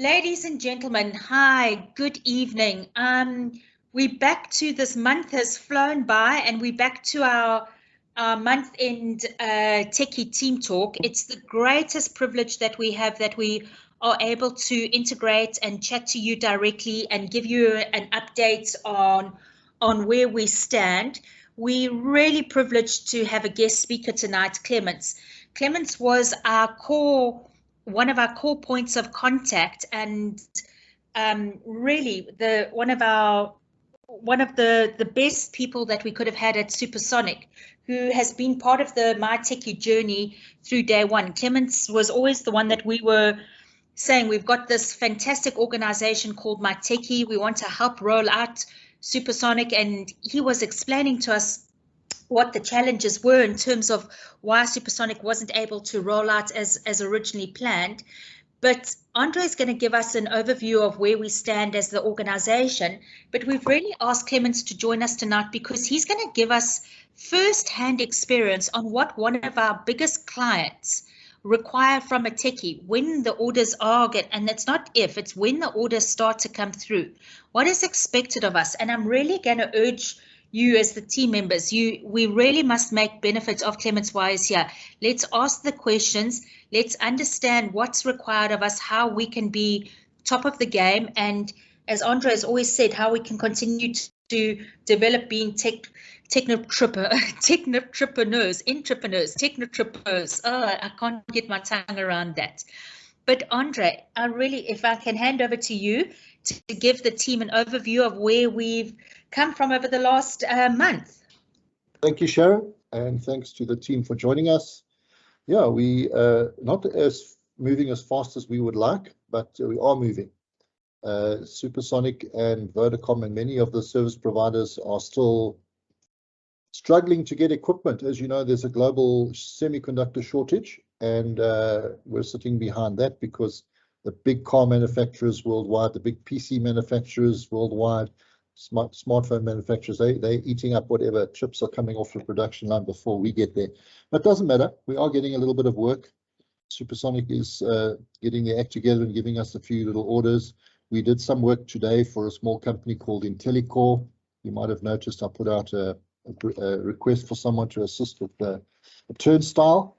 Ladies and gentlemen, hi, good evening. We're back to this month has flown by and we're back to our month-end techie team talk. It's the greatest privilege that we have that we are able to integrate and chat to you directly and give you an update on where we stand. We're really privileged to have a guest speaker tonight, Clemence. Clemence was one of our core points of contact, and really one of the best people that we could have had at Supersonic, who has been part of the MyTechie journey through day one. Clemence was always the one that we were saying, we've got this fantastic organization called MyTechie. We want to help roll out Supersonic, and he was explaining to us what the challenges were in terms of why Supersonic wasn't able to roll out as originally planned. But Andre is going to give us an overview of where we stand as the organization. But we've really asked Clemence to join us tonight because he's going to give us first-hand experience on what one of our biggest clients require from a techie when the orders and it's not if, it's when the orders start to come through. What is expected of us? And I'm really going to urge you as the team members, we really must make benefit of Clemence while he's here. Let's ask the questions. Let's understand what's required of us, how we can be top of the game, and as Andre has always said, how we can continue to develop being technotrippers. Oh, I can't get my tongue around that. But Andre, if I can hand over to you to give the team an overview of where we've come from over the last month. Thank you, Sharon, and thanks to the team for joining us. Yeah, we not as moving as fast as we would like, but we are moving. Supersonic and Vodacom and many of the service providers are still struggling to get equipment. As you know, there's a global semiconductor shortage, and we're sitting behind that because the big car manufacturers worldwide, the big PC manufacturers worldwide, smartphone manufacturers, they're eating up whatever chips are coming off the production line before we get there. But it doesn't matter. We are getting a little bit of work. Supersonic is getting their act together and giving us a few little orders. We did some work today for a small company called IntelliCore. You might have noticed I put out a request for someone to assist with a turnstile.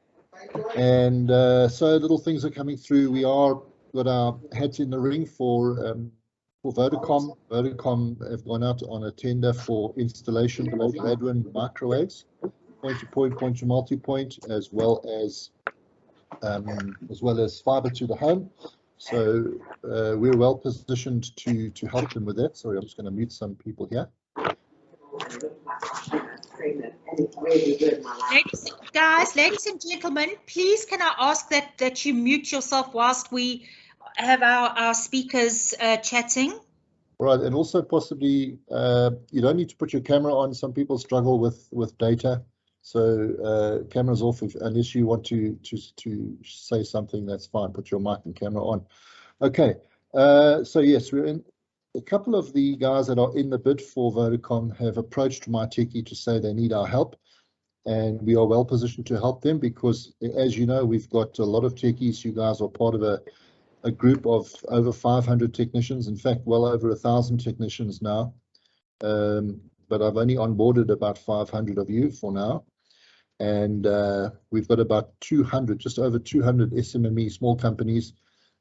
And so little things are coming through. We are got our hats in the ring for Vodacom. Vodacom have gone out on a tender for installation of Radwin microwaves, point-to-point, point-to-multi-point, as well as fiber to the home. So we're well positioned to help them with that. Sorry, I'm just going to mute some people here. Ladies and gentlemen, please can I ask that you mute yourself whilst we have our speakers chatting? Right, and also possibly you don't need to put your camera on. Some people struggle with data, so cameras off unless you want to say something. That's fine. Put your mic and camera on. Okay, so yes, we're in. A couple of the guys that are in the bid for Vodacom have approached MyTechie to say they need our help, and we are well positioned to help them because, as you know, we've got a lot of techies. You guys are part of a group of over 500 technicians, in fact, well over 1,000 technicians now. But I've only onboarded about 500 of you for now. And we've got about 200, just over 200 SMME small companies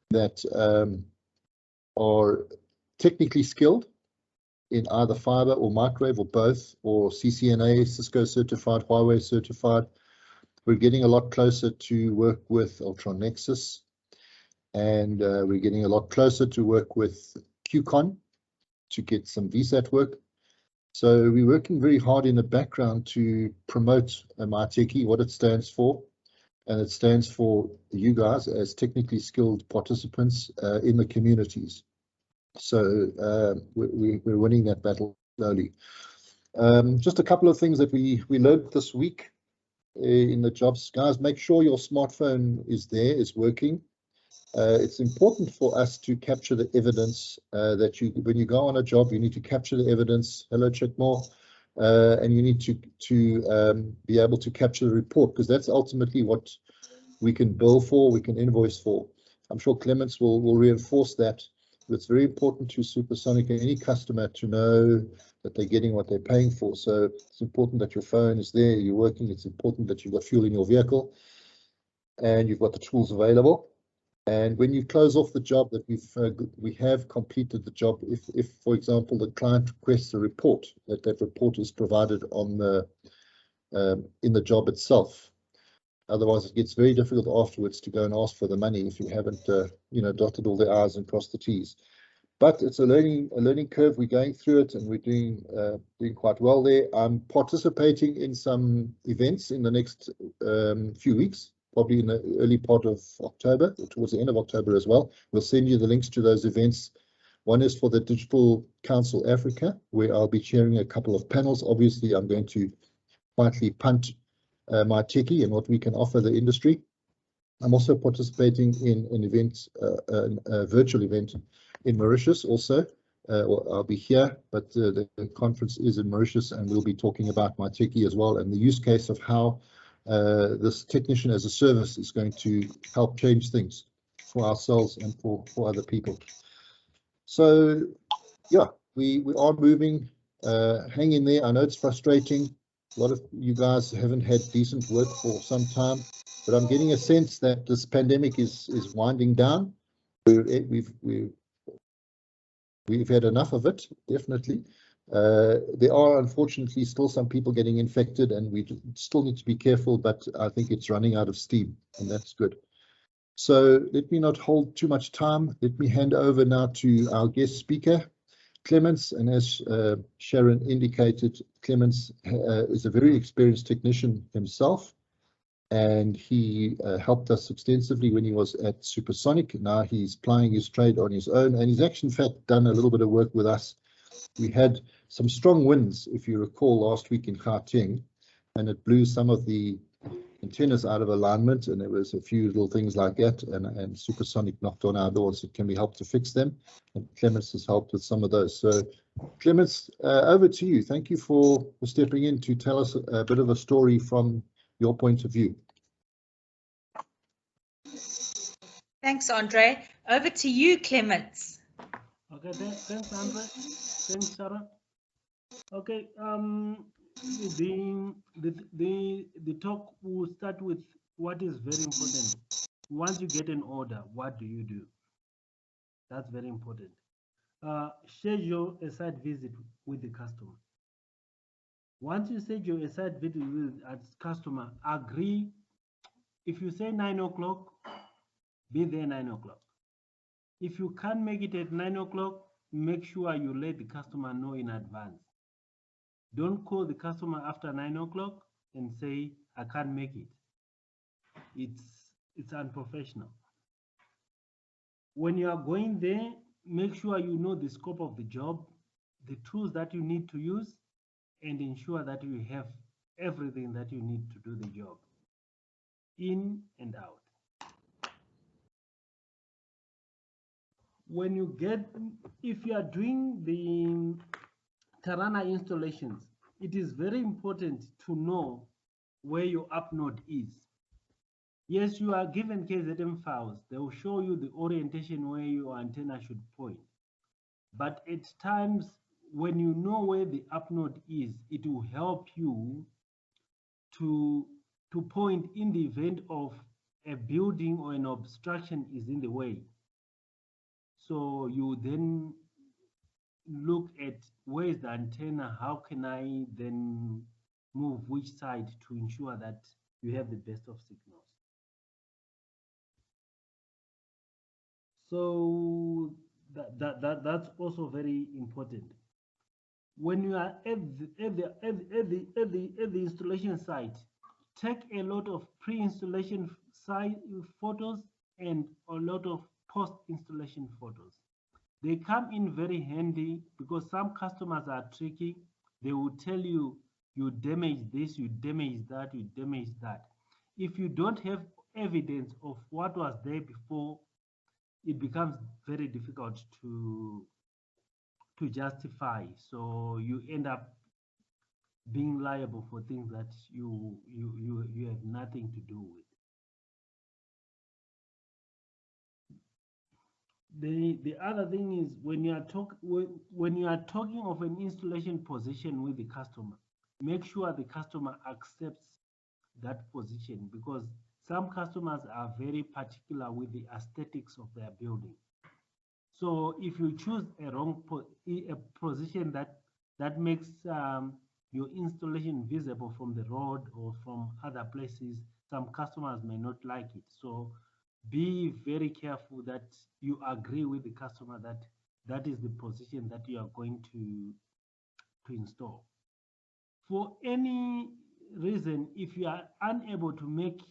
that are technically skilled in either fiber or microwave or both, or CCNA, Cisco certified, Huawei certified. We're getting a lot closer to work with Ultron Nexus, and we're getting a lot closer to work with QCon to get some VSAT work. So we're working very hard in the background to promote MyTechie, what it stands for, and it stands for you guys as technically skilled participants in the communities. So we're winning that battle slowly. Just a couple of things that we learned this week in the jobs. Guys, make sure your smartphone is working. It's important for us to capture the evidence that when you go on a job, you need to capture the evidence. Hello, Checkmore. And you need to be able to capture the report, because that's ultimately what we can bill for, we can invoice for. I'm sure Clemence will reinforce that. It's very important to Supersonic and any customer to know that they're getting what they're paying for. So it's important that your phone is there, you're working. It's important that you've got fuel in your vehicle and you've got the tools available. And when you close off the job that we have completed the job, if for example the client requests a report, that report is provided on the in the job itself. Otherwise, it gets very difficult afterwards to go and ask for the money if you haven't, dotted all the I's and crossed the T's. But it's a learning curve. We're going through it, and we're doing quite well there. I'm participating in some events in the next few weeks, probably in the early part of October, or towards the end of October as well. We'll send you the links to those events. One is for the Digital Council Africa, where I'll be chairing a couple of panels. Obviously, I'm going to quietly punt MyTechie and what we can offer the industry. I'm also participating in an event, a virtual event in Mauritius also. I'll be here, but the conference is in Mauritius, and we'll be talking about MyTechie as well, and the use case of how this technician as a service is going to help change things for ourselves and for other people. So yeah, we are moving. Hang in there. I know it's frustrating. A lot of you guys haven't had decent work for some time, but I'm getting a sense that this pandemic is winding down. We've had enough of it, definitely. There are unfortunately still some people getting infected, and we still need to be careful, but I think it's running out of steam, and that's good. So let me not hold too much time. Let me hand over now to our guest speaker, Clemence, and as Sharon indicated, Clemence is a very experienced technician himself, and he helped us extensively when he was at Supersonic. Now he's plying his trade on his own, and he's actually in fact done a little bit of work with us. We had some strong winds, if you recall, last week in Gauteng, and it blew some of the antennas out of alignment, and there was a few little things like that, and Supersonic knocked on our door and said, can we help to fix them? And Clemence has helped with some of those. So Clemence, over to you. Thank you for stepping in to tell us a bit of a story from your point of view. Thanks, Andre. Over to you, Clemence. Okay, thanks, Andre. Thanks, Sharon. Okay, the talk will start with what is very important. Once you get an order, what do you do? That's very important. Schedule a site visit with the customer. Once you schedule a site visit with a customer, agree. If you say 9 o'clock, be there 9 o'clock. If you can't make it at 9 o'clock, make sure you let the customer know in advance. Don't call the customer after 9 o'clock and say, I can't make it. It's unprofessional. When you are going there, make sure you know the scope of the job, the tools that you need to use, and ensure that you have everything that you need to do the job, in and out. When you if you are doing the Tarana installations, it is very important to know where your app node is. Yes, you are given KZM files. They will show you the orientation where your antenna should point. But at times, when you know where the app node is, it will help you to point in the event of a building or an obstruction is in the way. So you then look at where is the antenna, how can I then move which side to ensure that you have the best of signals. So that's also very important. When you are at the installation site, take a lot of pre-installation site photos and a lot of post-installation photos. They come in very handy because some customers are tricky. They will tell you, you damage this, you damage that, you damage that. If you don't have evidence of what was there before, it becomes very difficult to justify. So you end up being liable for things that you have nothing to do with. The other thing is when you are talking of an installation position with the customer, make sure the customer accepts that position, because some customers are very particular with the aesthetics of their building. So if you choose a position that makes your installation visible from the road or from other places, some customers may not like it. So be very careful that you agree with the customer that that is the position that you are going to install. For any reason, if you are unable to make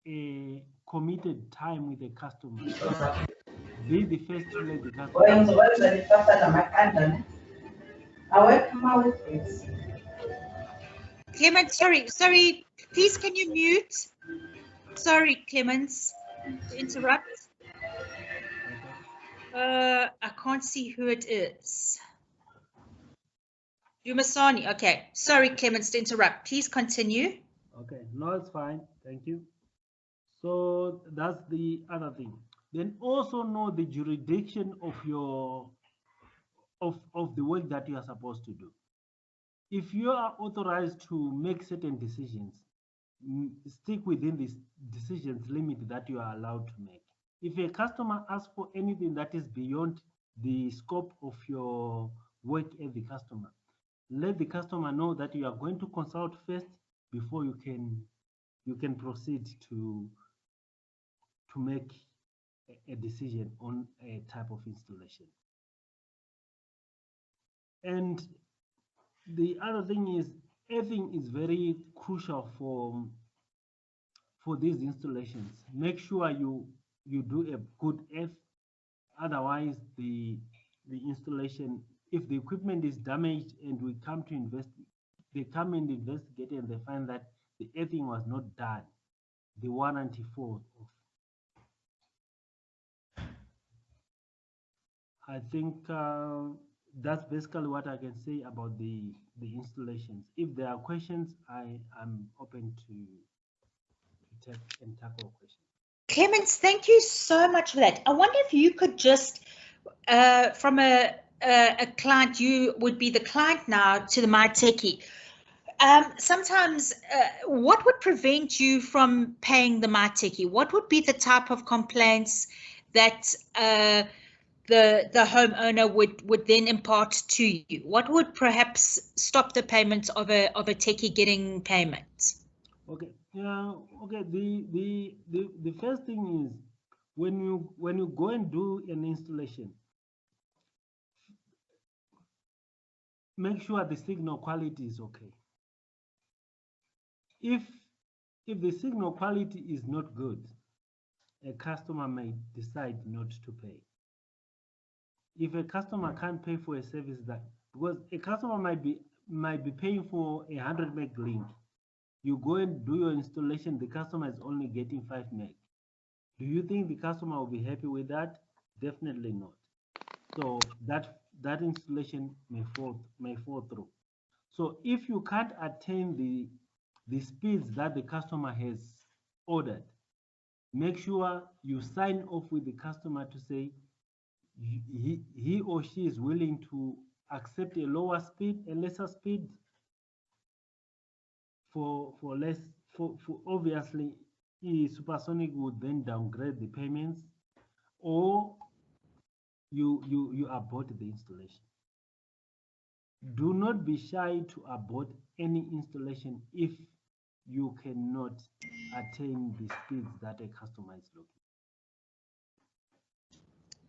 a committed time with the customer, be the first to let the customer know. Clemence, sorry, please can you mute? Sorry, Clemence, to interrupt. I can't see who it is. Jumasani, okay. Sorry, Clemence, to interrupt. Please continue. Okay, no, it's fine. Thank you. So that's the other thing. Then also know the jurisdiction of your of the work that you are supposed to do. If you are authorized to make certain decisions, stick within this decisions limit that you are allowed to make. If a customer asks for anything that is beyond the scope of your work as the customer, let the customer know that you are going to consult first before you can proceed to make a decision on a type of installation. And the other thing is, earthing is very crucial for these installations. Make sure you do a good earth, otherwise the installation, if the equipment is damaged and we come to they come and investigate and they find that the earthing was not done, the warranty falls off. I think that's basically what I can say about the installations. If there are questions, I'm open to take and tackle questions. Clemence, thank you so much for that. I wonder if you could just, from a client, you would be the client now to the MyTechie. Sometimes, what would prevent you from paying the MyTechie? What would be the type of complaints that the homeowner would then impart to you? What would perhaps stop the payment of a techie getting payment? Okay. Okay. The first thing is when you go and do an installation, make sure the signal quality is okay. If the signal quality is not good, a customer may decide not to pay. If a customer can't pay for a service because a customer might be paying for 100 meg link, you go and do your installation, the customer is only getting 5 meg. Do you think the customer will be happy with that? Definitely not. So that installation may fall through. So if you can't attain the speeds that the customer has ordered, make sure you sign off with the customer to say he or she is willing to accept a lesser speed for obviously Supersonic would then downgrade the payments, or you abort the installation. Do not be shy to abort any installation if you cannot attain the speeds that a customer is looking.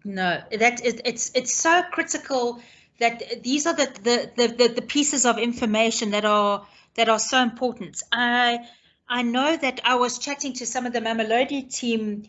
No, it's so critical that these are the pieces of information that are so important. I know that I was chatting to some of the Mamelodi team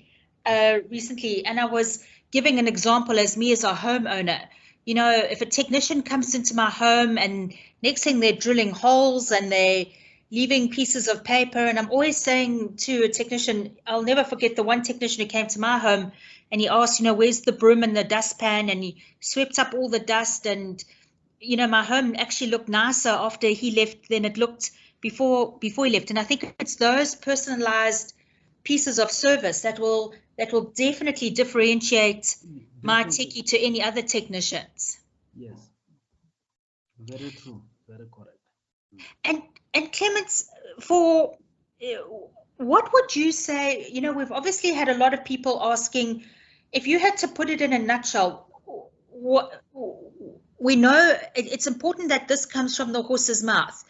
recently, and I was giving an example as a homeowner. You know, if a technician comes into my home and next thing they're drilling holes and they're leaving pieces of paper, and I'm always saying to a technician, I'll never forget the one technician who came to my home and he asked, where's the broom and the dustpan, and he swept up all the dust, and my home actually looked nicer after he left than it looked before he left. And I think it's those personalized pieces of service that will that will definitely differentiate Definitely. MyTechie to any other technicians. Yes, very true, very correct. And Clemence, for what would you say? You know, we've obviously had a lot of people asking, if you had to put it in a nutshell, what we know it's important that this comes from the horse's mouth.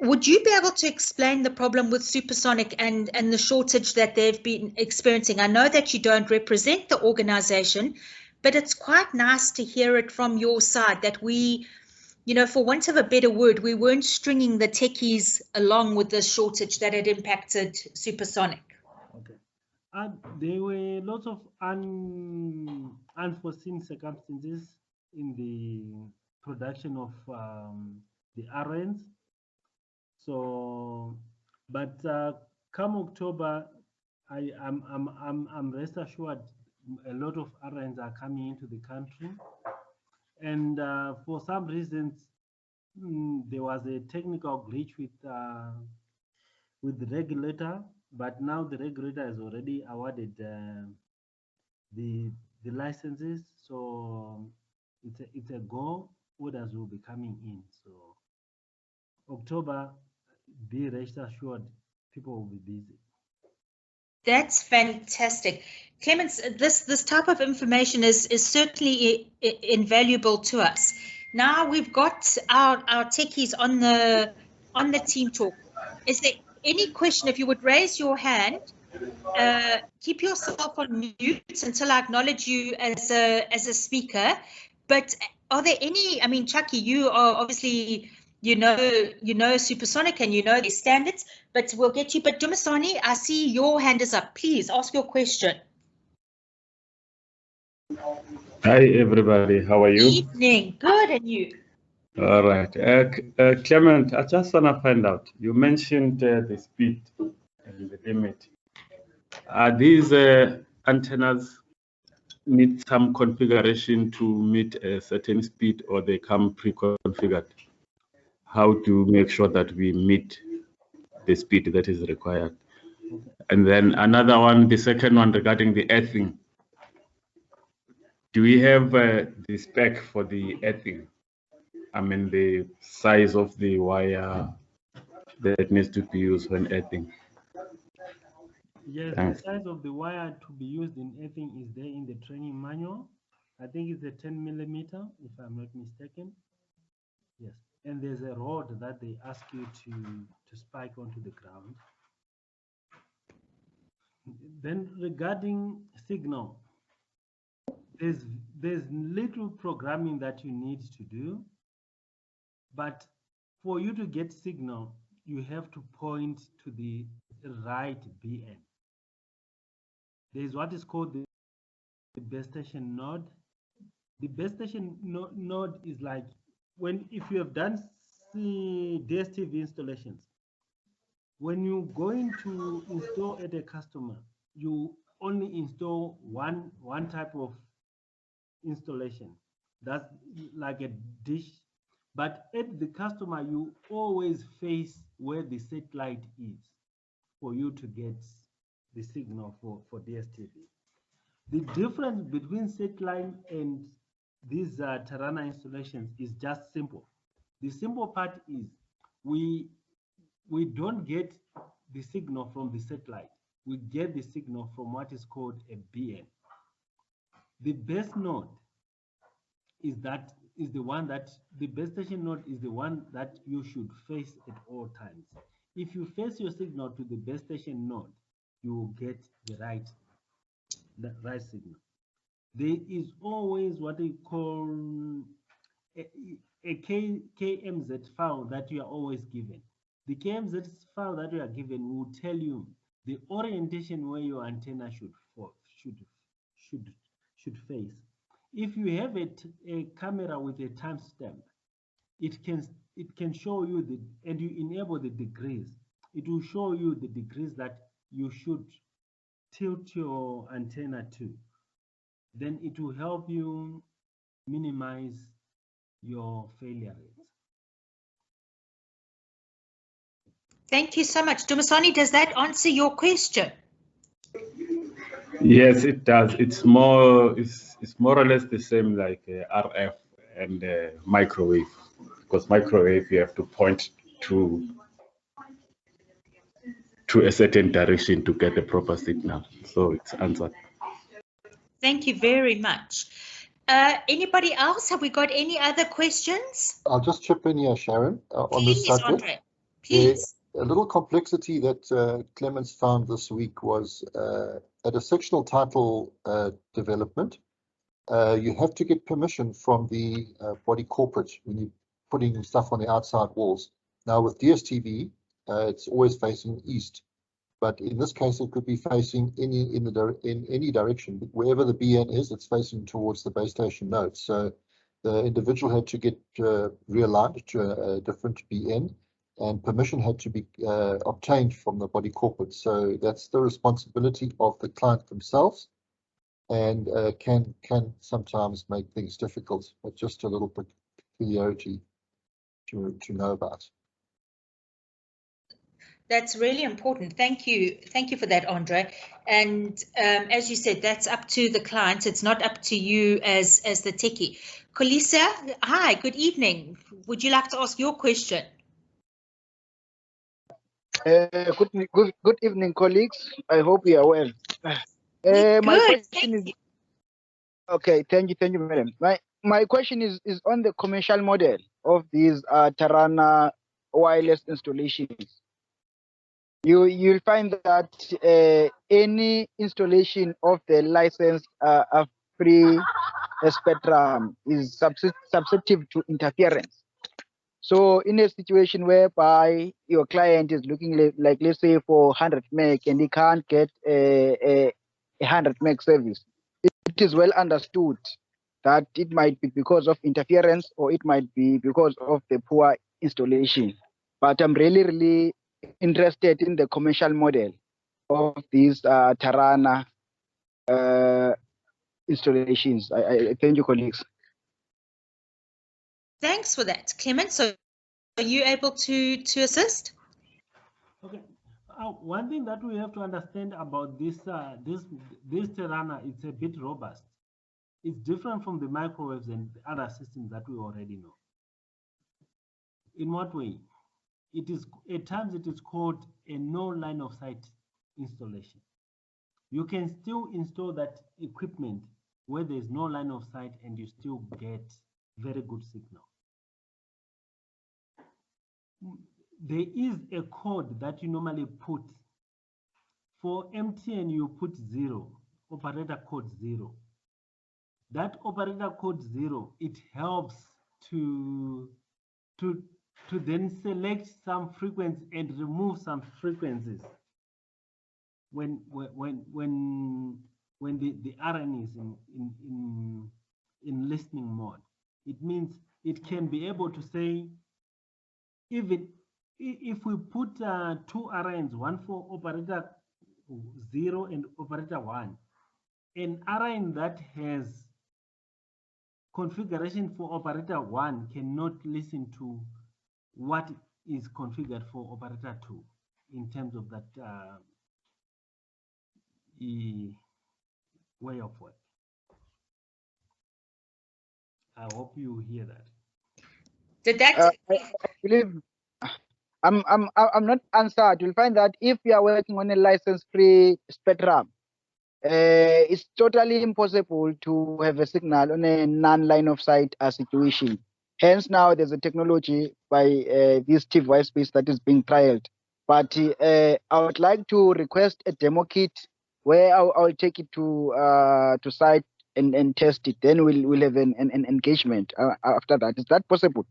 Would you be able to explain the problem with Supersonic and the shortage that they've been experiencing? I know that you don't represent the organization, but it's quite nice to hear it from your side that we, you know, for want of a better word, we weren't stringing the techies along with this shortage that had impacted Supersonic. Okay. There were lots of unforeseen circumstances in the production of the RNs. So, but come October, I'm rest assured a lot of RNs are coming into the country, and for some reasons there was a technical glitch with the regulator, but now the regulator has already awarded the licenses, so it's a go. Orders will be coming in. So October, be rest assured, people will be busy. That's fantastic. Clemence, this type of information is certainly invaluable to us. Now we've got our techies on the team talk. Is there any question? If you would raise your hand, keep yourself on mute until I acknowledge you as a speaker. But are there any? I mean, Chucky, you are obviously you know Supersonic and you know their standards. But we'll get you. But Dumisani, I see your hand is up. Please ask your question. Hi everybody, how are you? Evening, good, and you? All right, Clement, I just want to find out. You mentioned the speed and the limit. Are these antennas need some configuration to meet a certain speed, or they come pre-configured? How to make sure that we meet the speed that is required? Okay. And then another one, the second one regarding the earthing. Do we have the spec for the earthing? I mean, the size of the wire that needs to be used when earthing. Yes, Thanks. the size of the wire to be used in earthing is there in the training manual. I think it's a 10 millimeter, if I'm not mistaken. Yes, and there's a rod that they ask you to spike onto the ground. Then regarding signal, there's little programming that you need to do, but for you to get signal, you have to point to the right BN. There's what is called the base station node. The base station node is like if you have done DSTV installations, when you're going to install at a customer, you only install one type of installation. That's like a dish. But at the customer, you always face where the satellite is for you to get the signal for DSTV. The difference between satellite and these Tarana installations is just simple. The simple part is we don't get the signal from the satellite. We get the signal from what is called a BN. The base node is the one that the base station node is the one that you should face at all times. If you face your signal to the base station node, you will get the right signal. There is always what they call a KMZ file that you are always given. The KMZ file that you are given will tell you the orientation where your antenna should face. If you have a camera with a timestamp, it can show you and you enable the degrees. It will show you the degrees that you should tilt your antenna to. Then it will help you minimize your failure rates. Thank you so much. Dumisani, does that answer your question? Yes, it does. It's more or less the same like RF and microwave, because microwave you have to point to a certain direction to get the proper signal. So it's answered. Thank you very much. Anybody else? Have we got any other questions? I'll just chip in here, Sharon, on this Please, subject. Andre, please. A little complexity that Clemence found this week was at a sectional title development, you have to get permission from the body corporate when you're putting stuff on the outside walls. Now with DSTV, it's always facing east, but in this case it could be facing in any direction. Wherever the BN is, it's facing towards the base station node. So the individual had to get realigned to a different BN, and permission had to be obtained from the body corporate. So that's the responsibility of the client themselves, and can sometimes make things difficult, but just a little peculiarity to know about. That's really important. Thank you for that, Andre. And as you said, that's up to the client. It's not up to you as the techie. Kolisa, hi, good evening. Would you like to ask your question? Good evening, colleagues. I hope you are well. My question is okay. Thank you, madam. My question is on the commercial model of these Tarana wireless installations. You'll find that any installation of the licensed free spectrum is susceptible to interference. So in a situation whereby your client is looking like, let's say, for 100 meg and he can't get a 100 meg service, it is well understood that it might be because of interference or it might be because of the poor installation. But I'm really interested in the commercial model of these Tarana installations. I thank you, colleagues. Thanks for that, Clemence. So are you able to assist? Okay. One thing that we have to understand about this Tarana, it's a bit robust. It's different from the microwaves and the other systems that we already know. In what way? It is at times it is called a no line of sight installation. You can still install that equipment where there is no line of sight and you still get very good signal. There is a code that you normally put. For MTN, you put 0, operator code 0. That operator code 0, it helps to then select some frequencies and remove some frequencies when the RN is in listening mode. It means it can be able to say, even if we put 2 RNs, one for operator 0 and operator 1, an RN that has configuration for operator 1 cannot listen to what is configured for operator 2 in terms of that way of work. I hope you hear that. Did that? I believe I'm not answered. You'll find that if you are working on a license-free spectrum, it's totally impossible to have a signal on a non-line of sight situation. Hence, now there's a technology by this TVI space that is being trialed. But I would like to request a demo kit where I'll take it to site and test it. Then we'll have an engagement after that. Is that possible?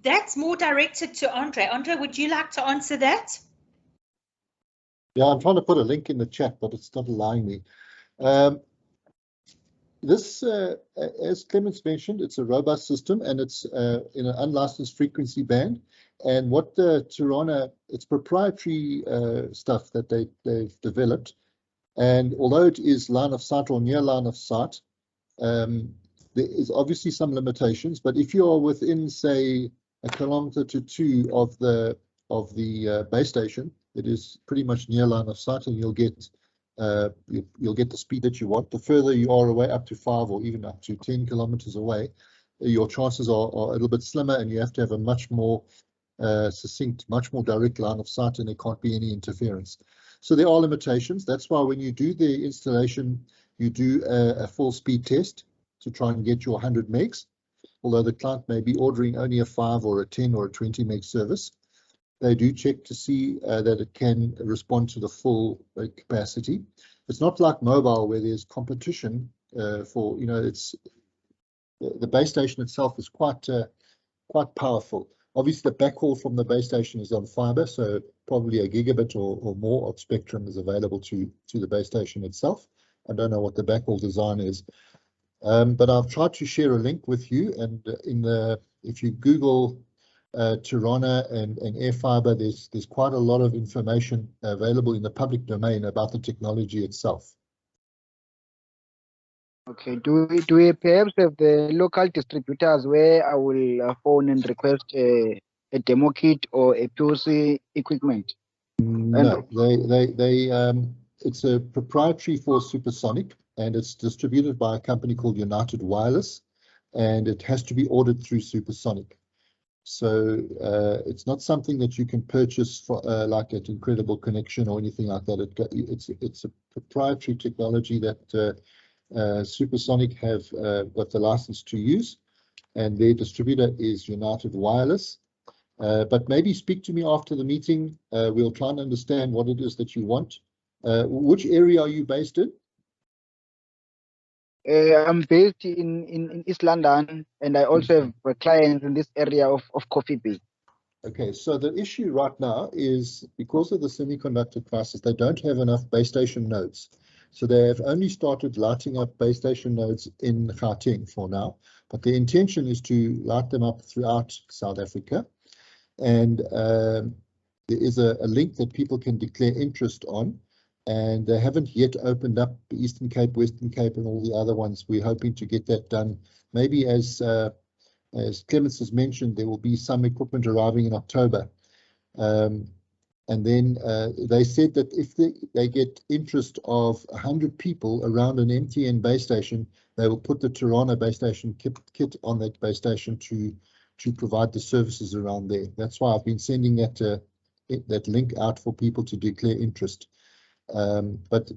That's more directed to Andre. Andre, would you like to answer that? Yeah, I'm trying to put a link in the chat, but it's not allowing me. This, as Clemence mentioned, it's a robust system and it's in an unlicensed frequency band. And what the Tarana, it's proprietary stuff that they've developed. And although it is line of sight or near line of sight, there is obviously some limitations. But if you are within, say, 1 kilometer to 2 of the base station, it is pretty much near line of sight, and you'll get the speed that you want. The further you are away, up to 5 or even up to 10 kilometers away, your chances are a little bit slimmer, and you have to have a much more succinct, much more direct line of sight, and there can't be any interference. So there are limitations. That's why when you do the installation, you do a full speed test to try and get your 100 megs. Although the client may be ordering only a 5 or a 10 or a 20 meg service, they do check to see that it can respond to the full capacity. It's not like mobile where there's competition for, it's the base station itself is quite powerful. Obviously, the backhaul from the base station is on fiber, so probably a gigabit or more of spectrum is available to the base station itself. I don't know what the backhaul design is. But I've tried to share a link with you, and if you Google Tirana and Air Fibre, there's quite a lot of information available in the public domain about the technology itself. Okay, do we perhaps have the local distributors where I will phone and request a demo kit or a POC equipment? No, it's a proprietary for supersonic, and it's distributed by a company called United Wireless, and it has to be ordered through supersonic. So it's not something that you can purchase for like an Incredible Connection or anything like that. It's a proprietary technology that Supersonic have got the license to use, and their distributor is United Wireless. But maybe speak to me after the meeting. We'll try and understand what it is that you want. Which area are you based in? I'm based in East London, and I also have clients in this area of Coffee Bay. Okay, so the issue right now is because of the semiconductor crisis, they don't have enough base station nodes. So they have only started lighting up base station nodes in Gauteng for now, but the intention is to light them up throughout South Africa. And there is a link that people can declare interest on, and they haven't yet opened up the Eastern Cape, Western Cape, and all the other ones. We're hoping to get that done. Maybe as Clemence has mentioned, there will be some equipment arriving in October. And then they said that if they get interest of 100 people around an MTN base station, they will put the Tirana base station kit on that base station to provide the services around there. That's why I've been sending that link out for people to declare interest. But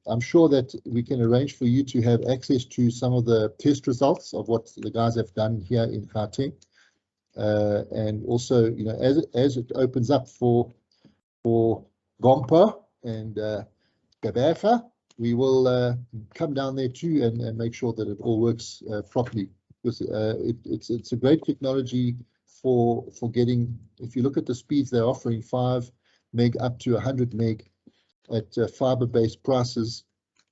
I'm sure that we can arrange for you to have access to some of the test results of what the guys have done here in Gauteng. And also, as it opens up for Gompa and Gabetha, we will come down there too and make sure that it all works properly. Because it's a great technology for getting, if you look at the speeds, they're offering 5 meg up to 100 meg at fiber-based prices.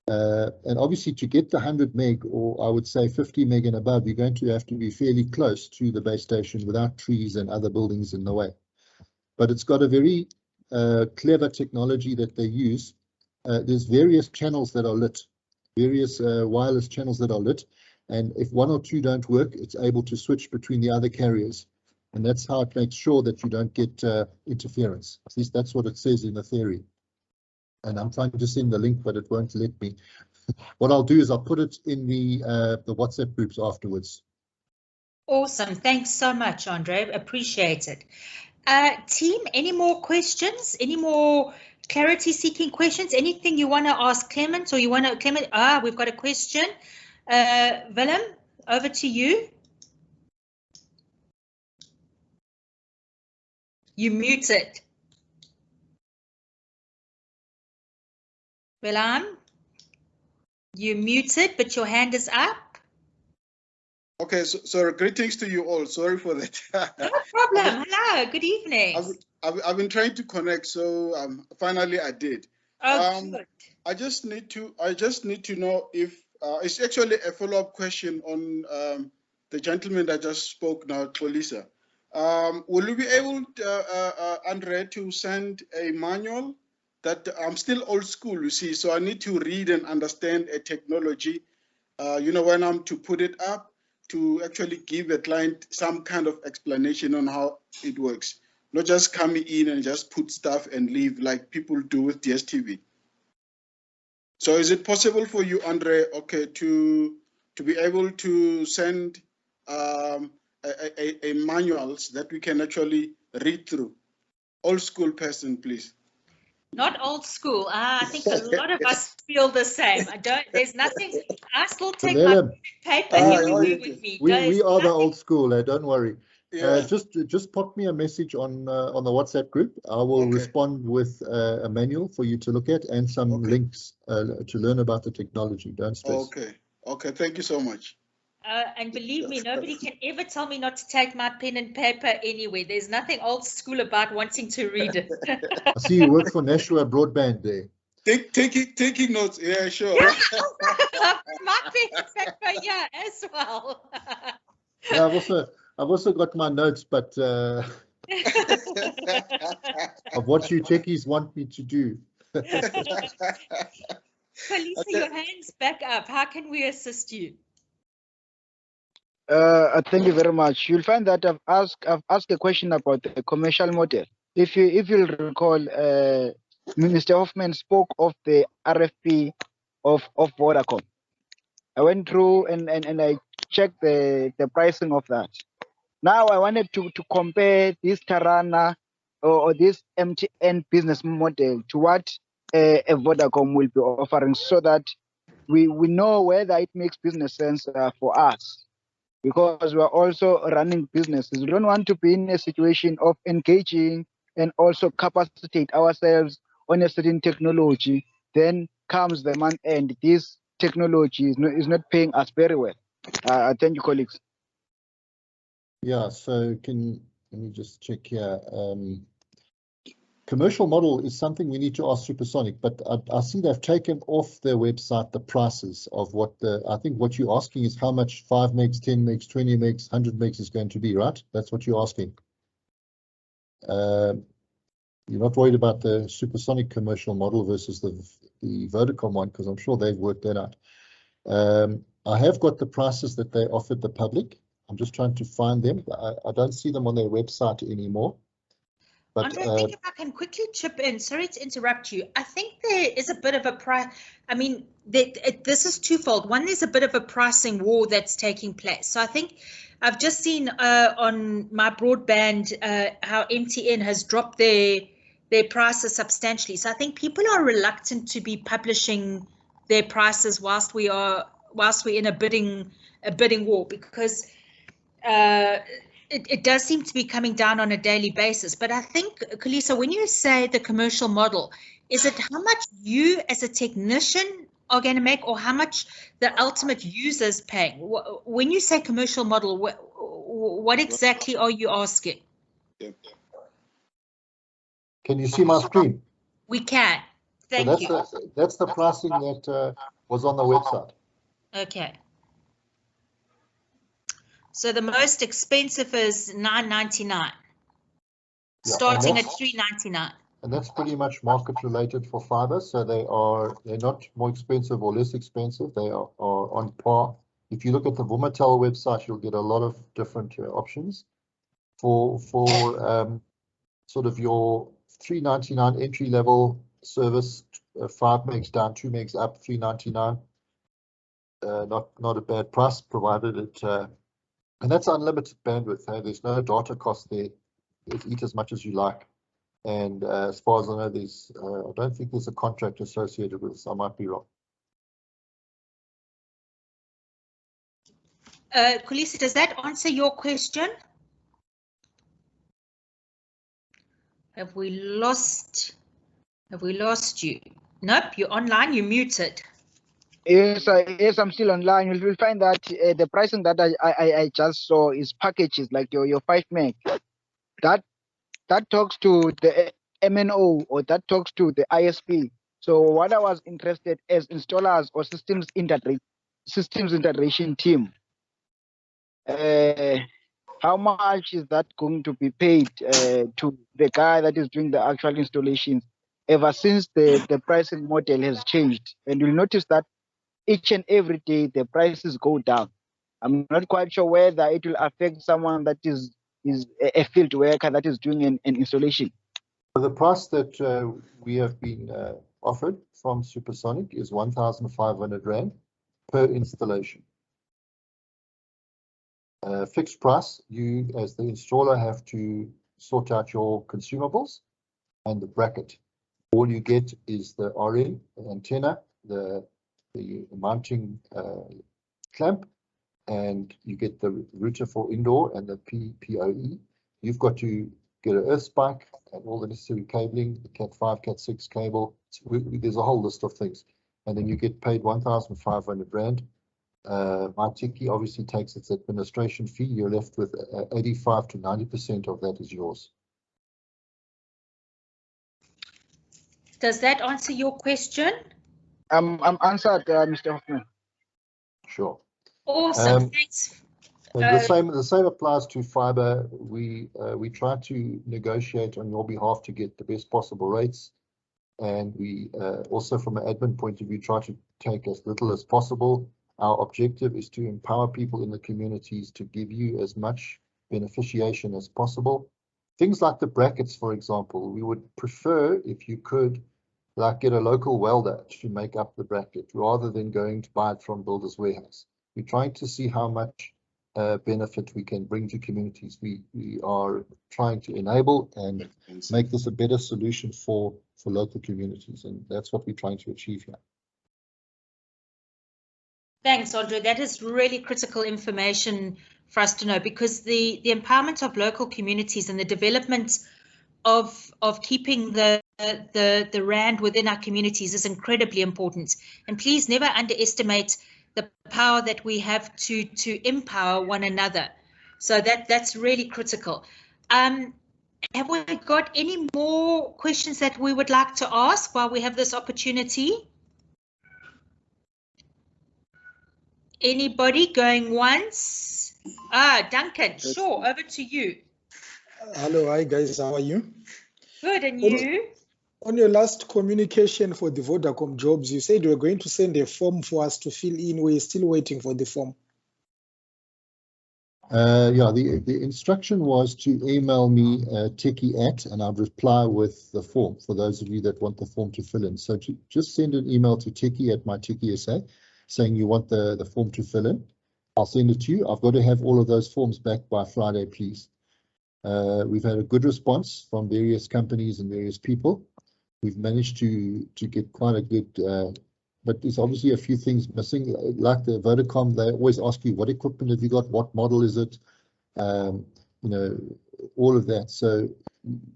And obviously to get the 100 meg, or I would say 50 meg and above, you're going to have to be fairly close to the base station without trees and other buildings in the way. But it's got a very clever technology that they use. There's various channels that are lit, various wireless channels that are lit. And if 1 or 2 don't work, it's able to switch between the other carriers. And that's how it makes sure that you don't get interference. At least that's what it says in the theory. And I'm trying to send the link, but it won't let me. What I'll do is I'll put it in the WhatsApp groups afterwards. Awesome. Thanks so much, Andre. Appreciate it. Team, any more questions? Any more clarity-seeking questions? Anything you want to ask Clemence, or you want to, Clemence? We've got a question. Willem, over to you. You muted. Willem, you muted, but your hand is up. Okay, so greetings to you all. Sorry for that. No problem. Hello, good evening. I've been trying to connect, so finally I did. Good. I just need to know if it's actually a follow-up question on the gentleman that just spoke now, Polisa. Will you be able, Andre, to send a manual? That I'm still old school, you see, so I need to read and understand a technology, when I'm to put it up, to actually give a client some kind of explanation on how it works. not just coming in and just put stuff and leave like people do with DSTV. So is it possible for you, Andre, okay, to be able to send a manuals that we can actually read through? Old school person, please. Not old school. I think a lot of us feel the same. There's nothing. I still take my paper everywhere with me. We are the old school, don't worry. Yeah. Just pop me a message on the WhatsApp group. I will respond with a manual for you to look at and some links to learn about the technology. Don't stress. Okay, thank you so much. And believe me, nobody can ever tell me not to take my pen and paper anywhere. There's nothing old school about wanting to read it. I see you work for Nashua Broadband there. Taking notes, yeah, sure. Yeah. My pen and paper, yeah, as well. Yeah, I've also got my notes, but of what you techies want me to do. Lisa, your hand's back up. How can we assist you? Thank you very much. You'll find that I've asked a question about the commercial model. If you'll recall, Mr. Hoffman spoke of the RFP of Vodacom. I went through and I checked the pricing of that. Now I wanted to compare this Tarana or this MTN business model to what a Vodacom will be offering, so that we know whether it makes business sense for us, because we're also running businesses. We don't want to be in a situation of engaging and also capacitate ourselves on a certain technology. Then comes the month end, this technology is not paying us very well. Thank you, colleagues. Yeah, so let me just check here. Commercial model is something we need to ask Supersonic, but I see they've taken off their website the prices of I think what you're asking is how much 5 megs, 10 megs, 20 megs, 100 megs is going to be, right? That's what you're asking. You're not worried about the Supersonic commercial model versus the Vodacom one, because I'm sure they've worked that out. I have got the prices that they offered the public. I'm just trying to find them. I don't see them on their website anymore. But, Andre, I think if I can quickly chip in, sorry to interrupt you. I think there is a bit of a price. I mean, this is twofold. One, there's a bit of a pricing war that's taking place. So I think I've just seen on my broadband how MTN has dropped their prices substantially. So I think people are reluctant to be publishing their prices whilst we're in a bidding war, because it does seem to be coming down on a daily basis. But I think, Kalisa, when you say the commercial model, is it how much you as a technician are going to make, or how much the ultimate user is paying? When you say commercial model, what exactly are you asking? Can you see my screen? We can. Thank you. That's the pricing that was on the website. Okay. So the most expensive is $9.99, starting at $3.99. And that's pretty much market related for fiber. So they're not more expensive or less expensive. They are on par. If you look at the Vumatel website, you'll get a lot of different options for sort of your $3.99 entry level service, 5 megs down, 2 megs up, $3.99. Not a bad price, provided it. And that's unlimited bandwidth. There's no data cost there. Eat as much as you like. And as far as I know, I don't think there's a contract associated with this. I might be wrong. Kulisa, does that answer your question? Have we lost you? Nope, you're online, you're muted. Yes, I'm still online. You'll find that the pricing that I just saw is packages like your 5 meg. That talks to the MNO, or that talks to the ISP. So what I was interested as installers or systems integration team, how much is that going to be paid to the guy that is doing the actual installations ever since the pricing model has changed? And you'll notice that each and every day the prices go down. I'm not quite sure whether it will affect someone that is is a field worker that is doing an installation? So the price that we have been offered from Supersonic is 1,500 Rand per installation. Fixed price, you as the installer have to sort out your consumables and the bracket. All you get is the RN, the antenna, the mounting clamp, and you get the router for indoor and the PoE. You've got to get an earth spike and all the necessary cabling, the Cat5, Cat6 cable. There's a whole list of things. And then you get paid 1,500 Rand. MyTechie obviously takes its administration fee. You're left with 85 to 90% of that is yours. Does that answer your question? I'm answered, Mr. Hoffman. Sure. Awesome. Thanks. The same applies to Fibre. We try to negotiate on your behalf to get the best possible rates, and we also, from an admin point of view, try to take as little as possible. Our objective is to empower people in the communities to give you as much beneficiation as possible. Things like the brackets, for example, we would prefer if you could, like, get a local welder to make up the bracket rather than going to buy it from Builders Warehouse. We're trying to see how much benefit we can bring to communities. We are trying to enable and make this a better solution for local communities, and that's what we're trying to achieve here. Thanks, Andre. That is really critical information for us to know, because the empowerment of local communities and the development of keeping the rand within our communities is incredibly important. And please never underestimate the power that we have to empower one another. So that's really critical. Have we got any more questions that we would like to ask while we have this opportunity? Anybody going once? Duncan, sure, over to you. Hello, hi guys, how are you? Good, and you? On your last communication for the Vodacom jobs, you said you were going to send a form for us to fill in. We're still waiting for the form. Yeah, the instruction was to email me techie@, and I'd reply with the form for those of you that want the form to fill in. So just send an email to techie@mytechie.sa saying you want the form to fill in. I'll send it to you. I've got to have all of those forms back by Friday, please. We've had a good response from various companies and various people. We've managed to get quite a good, but there's obviously a few things missing. Like the Vodacom, they always ask you, what equipment have you got? What model is it? You know, all of that. So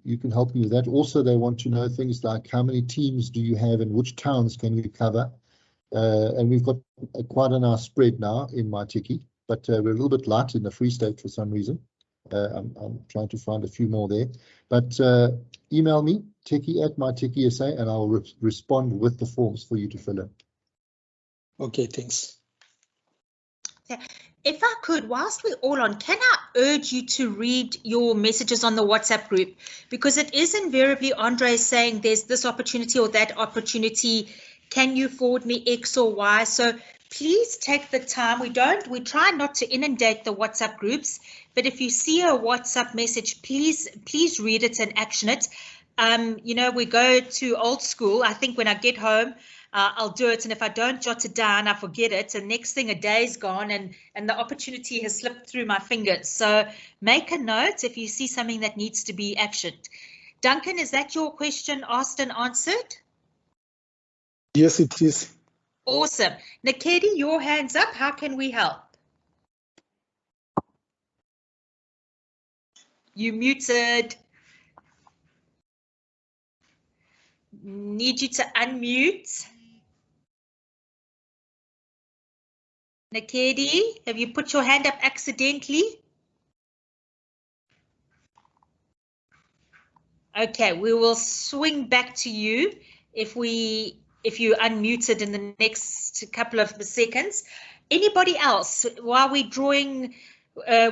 you can help me with that. Also, they want to know things like how many teams do you have and which towns can we cover? And we've got quite a nice spread now in MyTechie, but we're a little bit light in the Free State for some reason. I'm trying to find a few more there, but email me techie@mytechie.sa and I'll respond with the forms for you to fill in. Okay, thanks. If I could, whilst we're all on, can I urge you to read your messages on the WhatsApp group, because it is invariably Andre saying there's this opportunity or that opportunity. Can you forward me X or Y? So please take the time. We try not to inundate the WhatsApp groups, but if you see a WhatsApp message, please read it and action it. You know, we go to old school. I think when I get home, I'll do it, and if I don't jot it down, I forget it, and next thing a day's gone and the opportunity has slipped through my fingers. So make a note if you see something that needs to be actioned. Duncan, is that your question asked and answered? Yes, it is. Awesome. Nakedi, your hand's up. How can we help? You muted. Need you to unmute. Nakedi, have you put your hand up accidentally? Okay, we will swing back to you if you unmuted in the next couple of seconds. Anybody else? While we're drawing,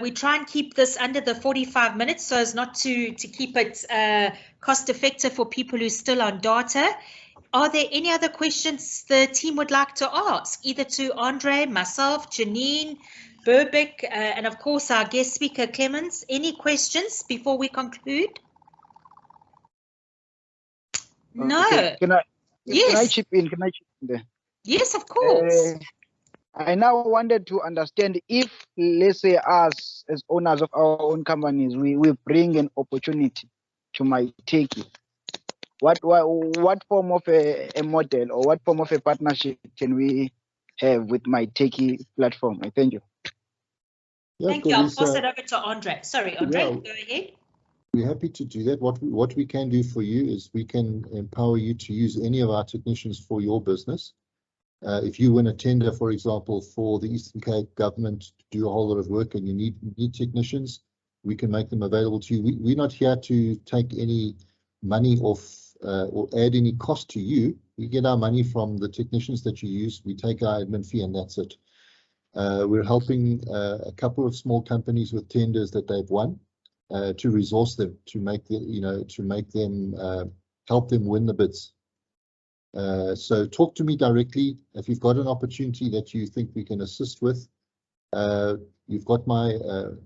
we try and keep this under the 45 minutes so as not to keep it cost effective for people who are still on data. Are there any other questions the team would like to ask, either to Andre, myself, Janine, Burbick, and of course our guest speaker, Clemence. Any questions before we conclude? No. Okay. Can I Yes. chip in? Can I chip in there? Yes, of course. I now wanted to understand if, let's say, us as owners of our own companies, we bring an opportunity to MyTechie. What form of a model or what form of a partnership can we have with MyTechie platform? I thank you. Yeah, Thank you. I'll Kolisa, pass it over to Andre. Sorry, Andre, yeah, go ahead. we're happy to do that. What we can do for you is we can empower you to use any of our technicians for your business. If you win a tender, for example, for the Eastern Cape government to do a whole lot of work and you need technicians, we can make them available to you. We're not here to take any money off or add any cost to you. We get our money from the technicians that you use. We take our admin fee and that's it. We're helping a couple of small companies with tenders that they've won to resource them, to make them help them win the bids. So talk to me directly if you've got an opportunity that you think we can assist with. You've got my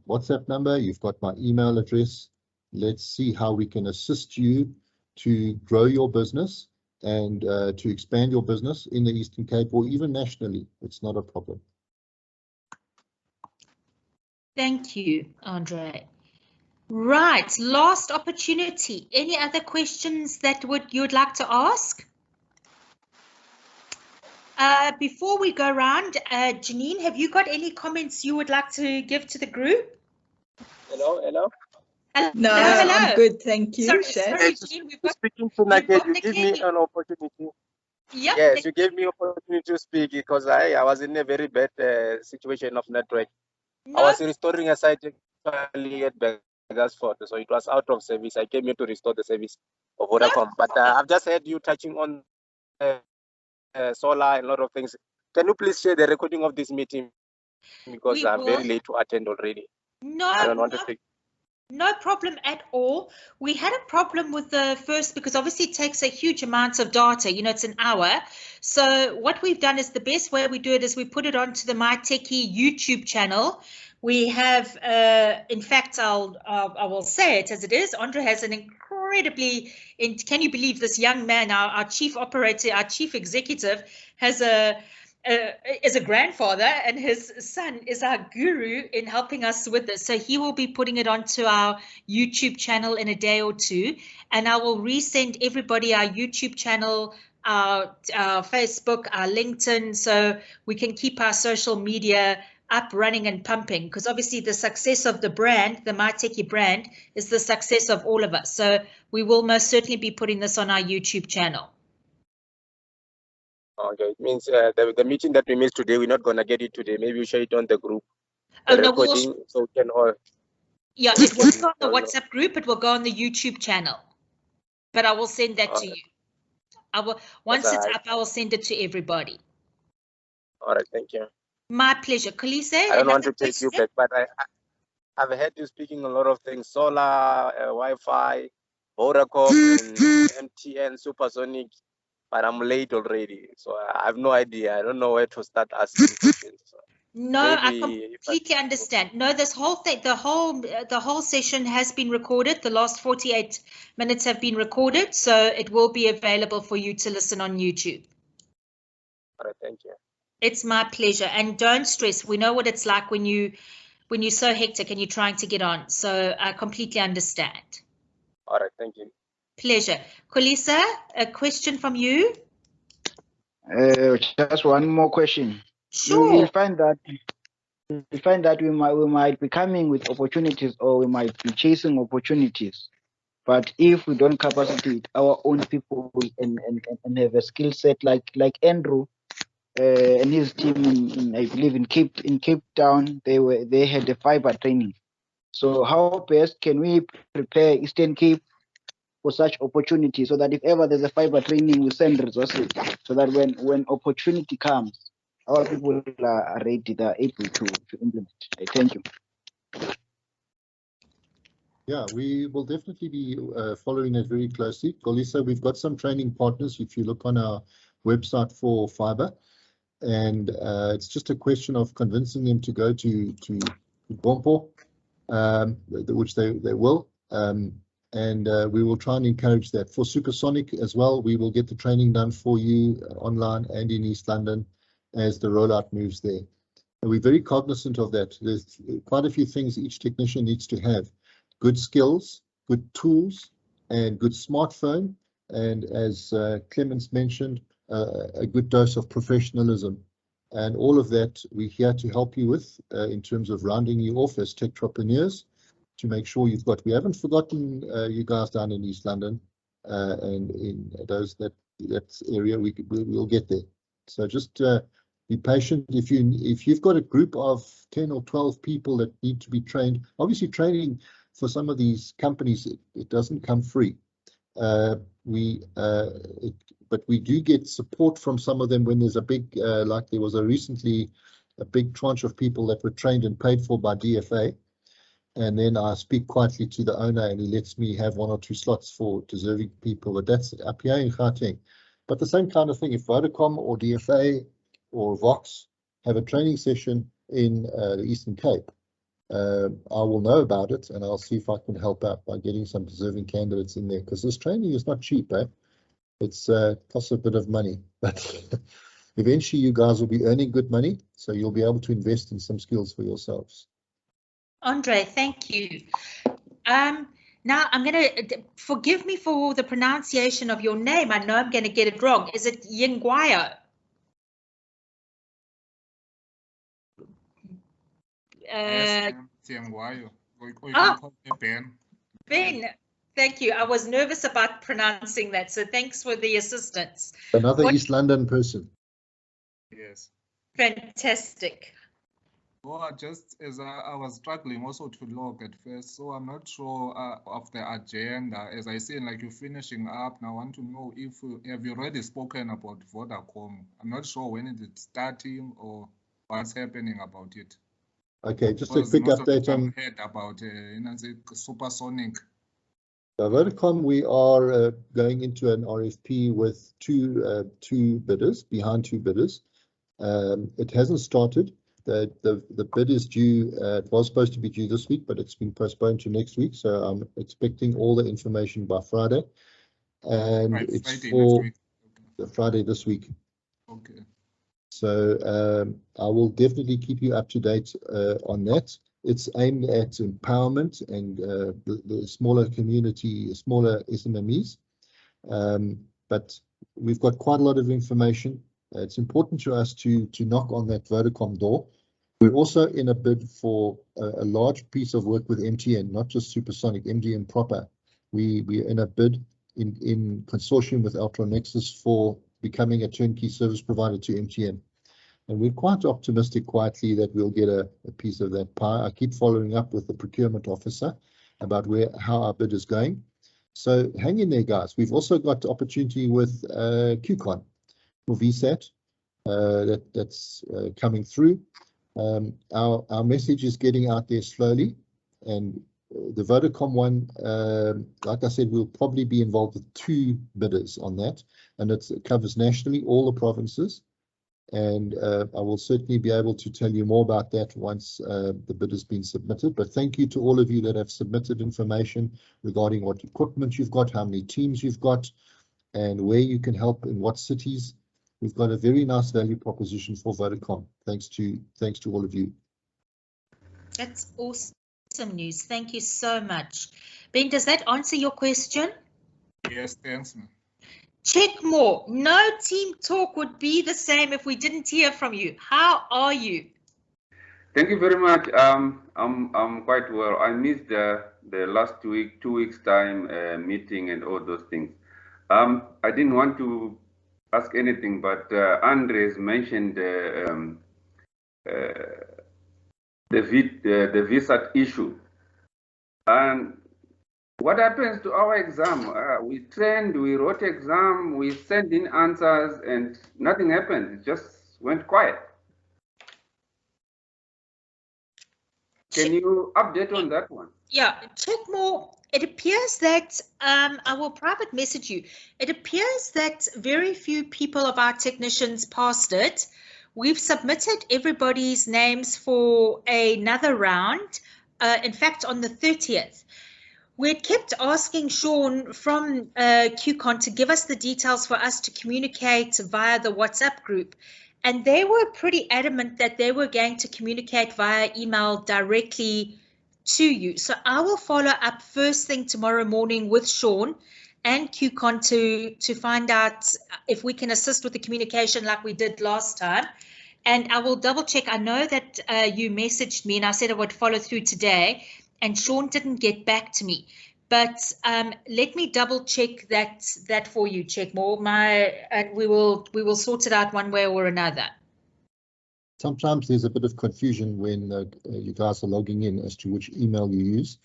WhatsApp number, you've got my email address. Let's see how we can assist you to grow your business and to expand your business in the Eastern Cape or even nationally. It's not a problem. Thank you, Andre. Right, last opportunity. Any other questions that you would like to ask? Before we go around, Janine, have you got any comments you would like to give to the group? Hello. No, hello. I'm good, thank you. Sorry, Janine, we've got Speaking to Nugget, you the give me kid. an opportunity. Yep. Yes, you gave me opportunity to speak because I was in a very bad situation of network. No. I was restoring a site actually at Begasford, so it was out of service. I came here to restore the service of Vodacom. But I've just heard you touching on solar and a lot of things. Can you please share the recording of this meeting? Because I'm very late to attend already. No, I don't want to speak. No problem at all. We had a problem with the first because obviously it takes a huge amount of data. You know, it's an hour. So what we've done is the best way we do it is we put it onto the MyTechie YouTube channel. We have, in fact, I will say it as it is. Andre has an incredibly, can you believe this young man, our chief operator, our chief executive, has is a grandfather, and his son is our guru in helping us with this. So he will be putting it onto our YouTube channel in a day or two, and I will resend everybody our YouTube channel, our Facebook, our LinkedIn, so we can keep our social media up, running and pumping, because obviously the success of the brand, the MyTechie brand, is the success of all of us. So we will most certainly be putting this on our YouTube channel. Okay, it means the meeting that we missed today, we're not going to get it today. Maybe we share it on the group. The recording, so we can all. Yeah, it won't go on the WhatsApp group. It will go on the YouTube channel. But I will send that to you. I will once it's up, I will send it to everybody. All right, thank you. My pleasure. Kolisa, I don't want to take you back, but I've heard you speaking a lot of things: solar, Wi-Fi, Vodacom, and MTN, Supersonic. But I'm late already, so I have no idea. I don't know where to start asking questions. So no, I completely understand. No, this whole thing, the whole session has been recorded. The last 48 minutes have been recorded, so it will be available for you to listen on YouTube. All right, thank you. It's my pleasure, and don't stress. We know what it's like when you're so hectic and you're trying to get on. So I completely understand. All right, thank you. Pleasure. Kolisa, a question from you? Just one more question. Sure. You'll find that we might be coming with opportunities, or we might be chasing opportunities. But if we don't capacitate our own people and have a skill set like Andrew and his team in I believe in Cape Town, they had the fiber training. So how best can we prepare Eastern Cape for such opportunities, so that if ever there's a fiber training, we send resources, so that when opportunity comes, our people are ready, they're able to implement. I thank you. Yeah, we will definitely be following that very closely. Kolisa, we've got some training partners. If you look on our website for Fibre, and it's just a question of convincing them to go to Bompo, which they will, and we will try and encourage that. For Supersonic as well, we will get the training done for you online and in East London as the rollout moves there. And we're very cognizant of that. There's quite a few things each technician needs to have: good skills, good tools, and good smartphone, and as Clemence mentioned, a good dose of professionalism. And all of that we're here to help you with in terms of rounding you off as techtrepreneurs, to make sure you've got. We haven't forgotten you guys down in East London and in that area. We'll get there. So just be patient. If you've got a group of 10 or 12 people that need to be trained, obviously training for some of these companies, it doesn't come free. But we do get support from some of them when there's a big, like there was recently a big tranche of people that were trained and paid for by DFA. And then I speak quietly to the owner and he lets me have 1 or 2 slots for deserving people. But that's up here in Gauteng. But the same kind of thing, if Vodacom or DFA or Vox have a training session in the Eastern Cape, I will know about it and I'll see if I can help out by getting some deserving candidates in there, because this training is not cheap, eh? It's costs a bit of money, but eventually you guys will be earning good money, so you'll be able to invest in some skills for yourselves. Andre, thank you. Now I'm going to, forgive me for the pronunciation of your name. I know I'm going to get it wrong. Is it Yingwayo? Yes, Yingwayo. Ben, thank you. I was nervous about pronouncing that, so thanks for the assistance. Another East London person. Yes. Fantastic. Well, just as I was struggling also to log at first, so I'm not sure of the agenda. As I see, like you're finishing up, now I want to know if have you already spoken about Vodacom. I'm not sure when is it starting or what's happening about it. Okay, just a quick update on. Heard about Supersonic. Vodacom, we are going into an RFP with two bidders, behind 2 bidders. It hasn't started. The bid is due. It was supposed to be due this week, but it's been postponed to next week. So I'm expecting all the information by Friday, and right, it's Friday for next week. Friday this week. Okay. So I will definitely keep you up to date on that. It's aimed at empowerment and the smaller community, smaller SMMEs. But we've got quite a lot of information. It's important to us to knock on that Vodacom door. We're also in a bid for a large piece of work with MTN, not just Supersonic, MTN proper. We're in a bid in consortium with Ultranexus for becoming a turnkey service provider to MTN. And we're quite optimistic quietly that we'll get a piece of that pie. I keep following up with the procurement officer about how our bid is going. So hang in there, guys. We've also got the opportunity with QCon for VSAT that's coming through. Our message is getting out there slowly, and the Vodacom one, like I said, we'll probably be involved with 2 bidders on that, and it covers nationally all the provinces. And I will certainly be able to tell you more about that once the bid has been submitted. But thank you to all of you that have submitted information regarding what equipment you've got, how many teams you've got, and where you can help in what cities. We've got a very nice value proposition for Vodacom. Thanks to all of you. That's awesome news. Thank you so much. Ben, does that answer your question? Yes, thanks, man. Check more. No team talk would be the same if we didn't hear from you. How are you? Thank you very much. I'm quite well. I missed the last 2 weeks time meeting and all those things. I didn't want to ask anything, but Andres mentioned the visa issue. And what happens to our exam? We trained, we wrote exam, we sent in answers, and nothing happened. It just went quiet. Can you update on that one? Yeah, check more. It appears that I will private message you. It appears that very few people of our technicians passed it. we've submitted everybody's names for another round. In fact, on the 30th. We kept asking Sean from QCon to give us the details for us to communicate via the WhatsApp group. And they were pretty adamant that they were going to communicate via email directly to you. So I will follow up first thing tomorrow morning with Sean and QCon to find out if we can assist with the communication like we did last time. And I will double check. I know that you messaged me and I said I would follow through today, and Sean didn't get back to me. But let me double check that for you, Checkmore. And we will sort it out one way or another. Sometimes there's a bit of confusion when you guys are logging in as to which email you use,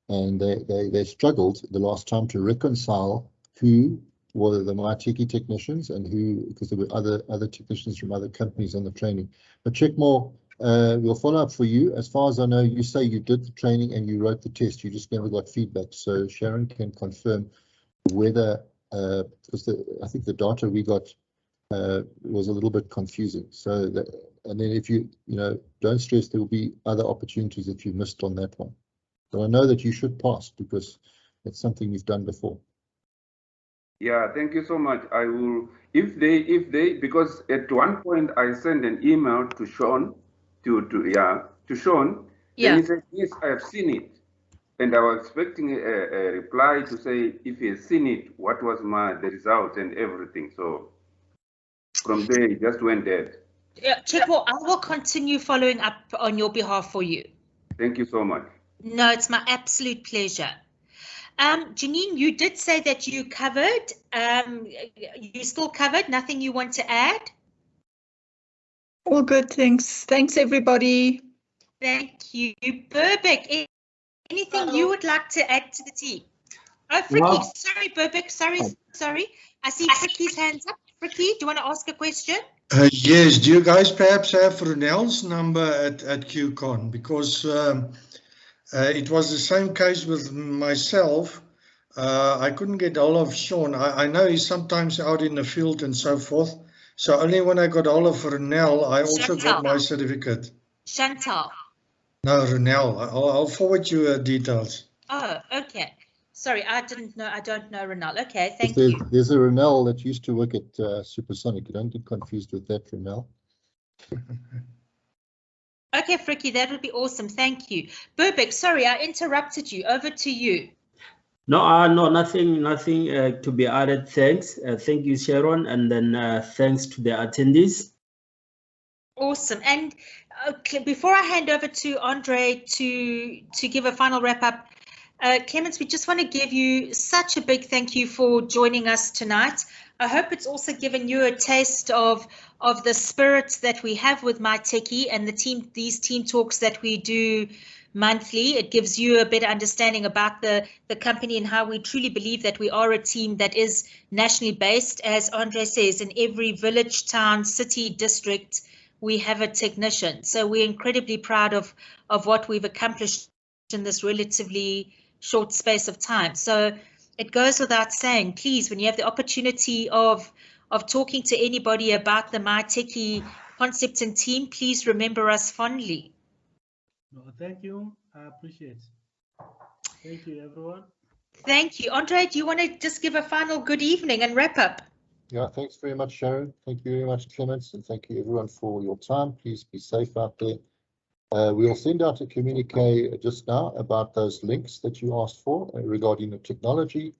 and they struggled the last time to reconcile who were the MyTechie technicians and who, because there were other technicians from other companies on the training. But Checkmore, we'll follow up for you. As far as I know, you say you did the training and you wrote the test. You just never got feedback. So Sharon can confirm whether, because I think the data we got was a little bit confusing. So that, and then if you don't stress, there will be other opportunities if you missed on that one. So I know that you should pass because it's something you've done before. Yeah, thank you so much. I will, if they, because at one point I sent an email to Sean, to Sean, Yeah. and he said, yes, I have seen it. And I was expecting a reply to say, if he has seen it, what was the result and everything. So from there, it just went dead. Yeah, Checkmore, I will continue following up on your behalf for you. Thank you so much. No, it's my absolute pleasure. Janine, you did say that you covered. You still covered? Nothing you want to add? All good, thanks. Thanks, everybody. Thank you. Burbeck, anything you would like to add to the team? Oh, Fricky, sorry, Burbeck, sorry. I see Fricky's hands up. Fricky, do you want to ask a question? Yes, do you guys perhaps have Ronel's number at QCon? Because it was the same case with myself. I couldn't get hold of Sean. I know he's sometimes out in the field and so forth. So only when I got hold of Ronel, I also got my certificate. Chantal. No, Ronel. I'll forward you details. Oh, okay. Sorry, I don't know Ronel. Okay, thank you. There's a Ronel that used to work at Supersonic. You don't get confused with that Ronel. Okay, Fricky, that would be awesome. Thank you. Burbeck, sorry, I interrupted you. Over to you. No, nothing to be added. Thanks. Thank you, Sharon, and then thanks to the attendees. Awesome. And before I hand over to Andre to give a final wrap up, Clemence, we just want to give you such a big thank you for joining us tonight. I hope it's also given you a taste of the spirit that we have with MyTechie and these team talks that we do monthly. It gives you a better understanding about the company and how we truly believe that we are a team that is nationally based. As Andre says, in every village, town, city, district, we have a technician. So we're incredibly proud of what we've accomplished in this relatively short space of time. So it goes without saying, please, when you have the opportunity of talking to anybody about the MyTechie concept and team, please remember us fondly. No, thank you. I appreciate it. Thank you, everyone. Thank you. Andre, do you want to just give a final good evening and wrap up? Yeah, thanks very much, Sharon. Thank you very much, Clemence, and thank you everyone for your time. Please be safe out there. We'll send out a communique just now about those links that you asked for regarding the technology.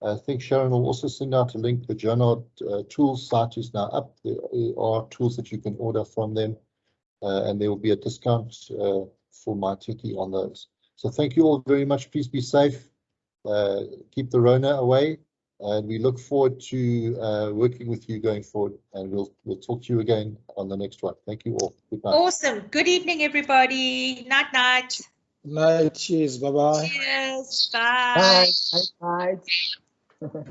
I think Sharon will also send out a link. The Janod tools site is now up. There are tools that you can order from them, and there will be a discount for MyTechie on those. So thank you all very much. Please be safe. Keep the Rona away, and we look forward to working with you going forward. And we'll talk to you again on the next one. Thank you all. Good night. Awesome. Good evening, everybody. Night, night. Night. Cheers. Bye bye. Cheers. Bye. Bye. Bye.